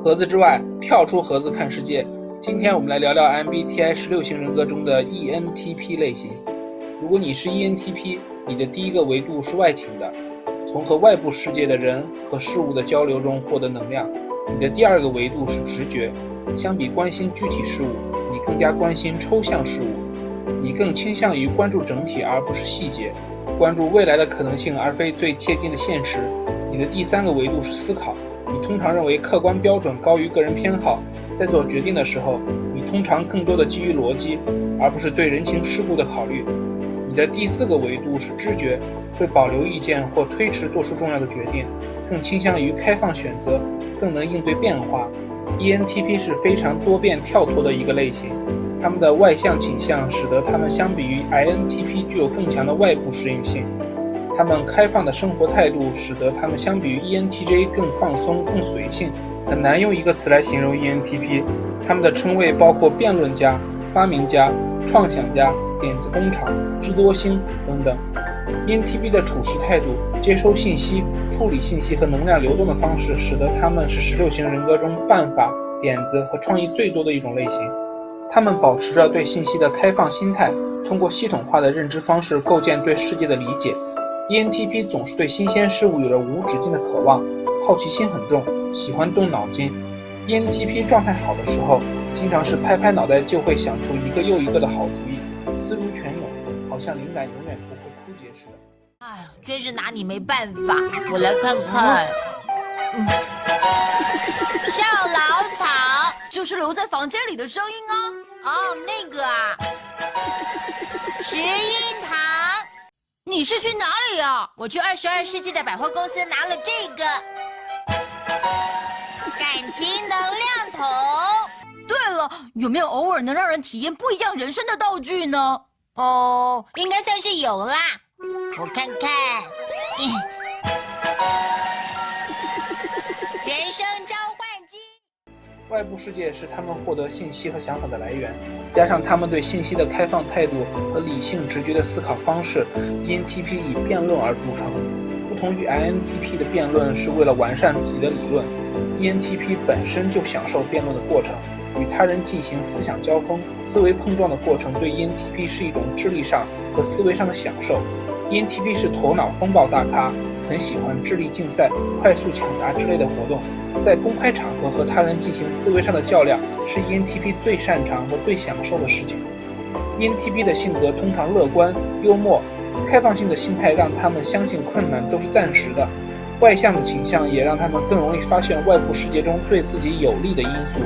盒子之外，跳出盒子看世界。今天我们来聊聊 MBTI 16型人格中的 ENTP 类型。如果你是 ENTP， 你的第一个维度是外倾的，从和外部世界的人和事物的交流中获得能量。你的第二个维度是直觉，相比关心具体事物，你更加关心抽象事物，你更倾向于关注整体而不是细节，关注未来的可能性而非最切近的现实。你的第三个维度是思考，你通常认为客观标准高于个人偏好，在做决定的时候，你通常更多的基于逻辑，而不是对人情世故的考虑。你的第四个维度是知觉，会保留意见或推迟做出重要的决定，更倾向于开放选择，更能应对变化。ENTP 是非常多变跳脱的一个类型，他们的外向倾向使得他们相比于 INTP 具有更强的外部适应性。他们开放的生活态度使得他们相比于 ENTJ 更放松、更随性。很难用一个词来形容 ENTP， 他们的称谓包括辩论家、发明家、创想家、点子工厂、智多星等等。ENTP 的处事态度、接收信息、处理信息和能量流动的方式，使得他们是16型人格中办法、点子和创意最多的一种类型。他们保持着对信息的开放心态，通过系统化的认知方式构建对世界的理解。ENTP 总是对新鲜事物有着无止境的渴望，好奇心很重，喜欢动脑筋。ENTP 状态好的时候，经常是拍拍脑袋就会想出一个又一个的好主意，思如泉涌，好像灵感永远不会枯竭似的。哎呀，真是拿你没办法。我来看看。上老草，就是留在房间里的声音啊。哦，那个啊。石英堂。你是去哪里呀？我去22世纪的百货公司拿了这个感情能量桶。对了，有没有偶尔能让人体验不一样人生的道具呢？哦，应该算是有啦。我看看，人生交换机。外部世界是他们获得信息和想法的来源，加上他们对信息的开放态度和理性直觉的思考方式， ENTP 以辩论而著称。不同于 INTP 的辩论是为了完善自己的理论， ENTP 本身就享受辩论的过程，与他人进行思想交锋、思维碰撞的过程对 ENTP 是一种智力上和思维上的享受。 ENTP 是头脑风暴大咖，很喜欢智力竞赛、快速抢答之类的活动，在公开场合和他人进行思维上的较量是 ENTP 最擅长和最享受的事情。 ENTP 的性格通常乐观、幽默，开放性的心态让他们相信困难都是暂时的，外向的倾向也让他们更容易发现外部世界中对自己有利的因素。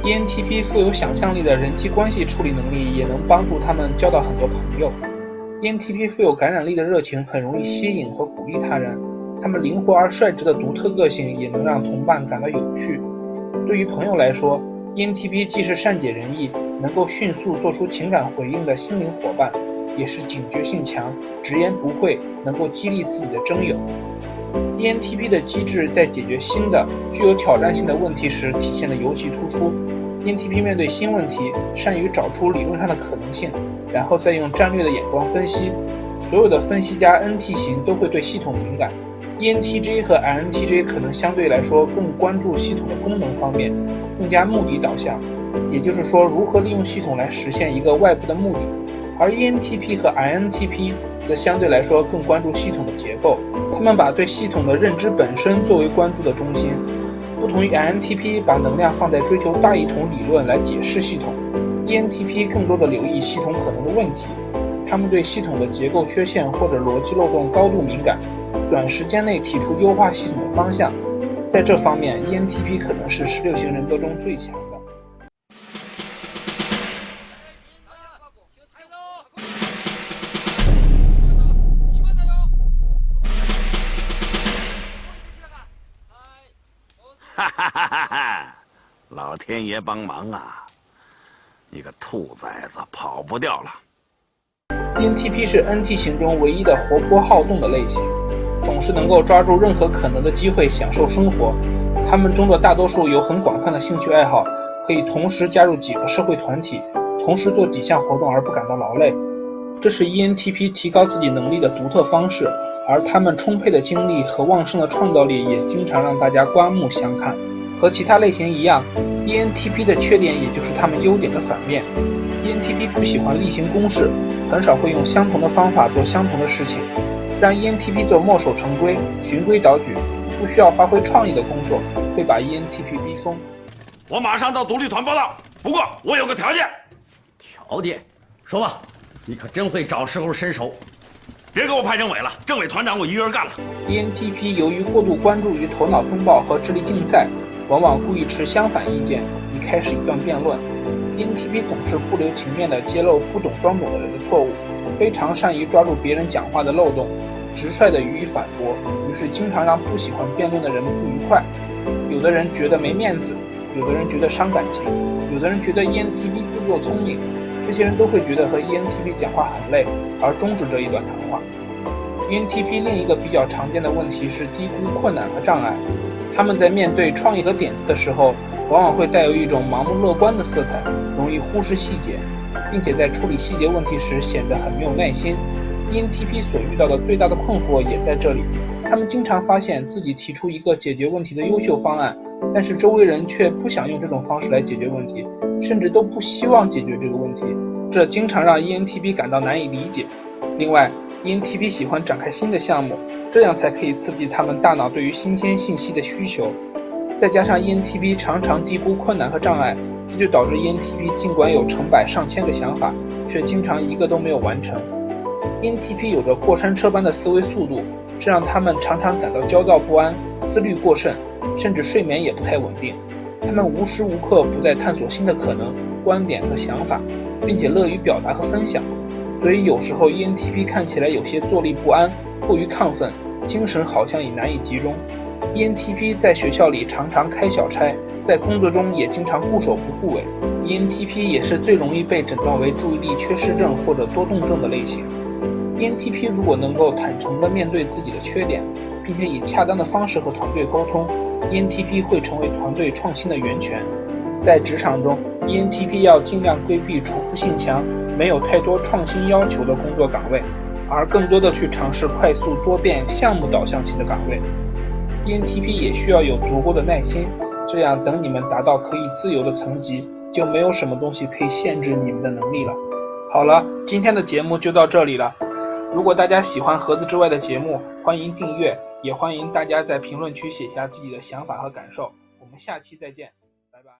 ENTP 富有想象力的人际关系处理能力也能帮助他们交到很多朋友。 ENTP 富有感染力的热情很容易吸引和鼓励他人，他们灵活而率直的独特个性也能让同伴感到有趣。对于朋友来说， ENTP 既是善解人意，能够迅速做出情感回应的心灵伙伴，也是警觉性强、直言不讳，能够激励自己的征友。 ENTP 的机智在解决新的、具有挑战性的问题时体现得尤其突出。ENTP 面对新问题，善于找出理论上的可能性，然后再用战略的眼光分析。所有的分析家 NT 型都会对系统敏感， ENTJ 和 INTJ 可能相对来说更关注系统的功能方面，更加目的导向，也就是说如何利用系统来实现一个外部的目的。而 ENTP 和 INTP 则相对来说更关注系统的结构，他们把对系统的认知本身作为关注的中心。不同于 INTP 把能量放在追求大一统理论来解释系统， ENTP 更多的留意系统可能的问题，他们对系统的结构缺陷或者逻辑漏洞高度敏感，短时间内提出优化系统的方向。在这方面， ENTP 可能是16型人格中最强的。哈哈哈哈哈！老天爷帮忙啊！你个兔崽子跑不掉了。ENTP 是 NT 型中唯一的活泼好动的类型，总是能够抓住任何可能的机会享受生活。他们中的大多数有很广泛的兴趣爱好，可以同时加入几个社会团体，同时做几项活动而不感到劳累。这是 ENTP 提高自己能力的独特方式，而他们充沛的精力和旺盛的创造力也经常让大家刮目相看。和其他类型一样 ，ENTP 的缺点也就是他们优点的反面。ENTP 不喜欢例行公事，很少会用相同的方法做相同的事情。让 ENTP 做墨守成规、循规蹈矩，不需要发挥创意的工作，会把 ENTP 逼疯。我马上到独立团报道，不过我有个条件。条件？说吧，你可真会找时候伸手。别给我派政委了，政委团长我一个人干了。ENTP 由于过度关注于头脑风暴和智力竞赛，往往故意持相反意见，以开始一段辩论。ENTP 总是不留情面地揭露不懂装懂的人的错误，非常善于抓住别人讲话的漏洞，直率地予以反驳，于是经常让不喜欢辩论的人不愉快。有的人觉得没面子，有的人觉得伤感情，有的人觉得 ENTP 自作聪明，这些人都会觉得和 ENTP 讲话很累，而终止这一段谈话。ENTP 另一个比较常见的问题是低估困难和障碍，他们在面对创意和点子的时候，往往会带有一种盲目乐观的色彩，容易忽视细节，并且在处理细节问题时显得很没有耐心。ENTP 所遇到的最大的困惑也在这里，他们经常发现自己提出一个解决问题的优秀方案，但是周围人却不想用这种方式来解决问题，甚至都不希望解决这个问题，这经常让 ENTP 感到难以理解。另外， ENTP 喜欢展开新的项目，这样才可以刺激他们大脑对于新鲜信息的需求。再加上 ENTP 常常低估困难和障碍，这就导致 ENTP 尽管有成百上千个想法，却经常一个都没有完成。ENTP 有着过山车般的思维速度，这让他们常常感到焦躁不安、思虑过剩，甚至睡眠也不太稳定。他们无时无刻不在探索新的可能、观点和想法，并且乐于表达和分享。所以有时候 ENTP 看起来有些坐立不安、过于亢奋，精神好像也难以集中。ENTP 在学校里常常开小差，在工作中也经常顾首不顾尾。ENTP 也是最容易被诊断为注意力缺失症或者多动症的类型。ENTP 如果能够坦诚地面对自己的缺点，并且以恰当的方式和团队沟通， ENTP 会成为团队创新的源泉。在职场中， ENTP 要尽量规避重复性强、没有太多创新要求的工作岗位，而更多的去尝试快速多变、项目导向型的岗位。ENTP 也需要有足够的耐心，这样等你们达到可以自由的层级，就没有什么东西可以限制你们的能力了。好了，今天的节目就到这里了。如果大家喜欢盒子之外的节目，欢迎订阅，也欢迎大家在评论区写下自己的想法和感受。我们下期再见。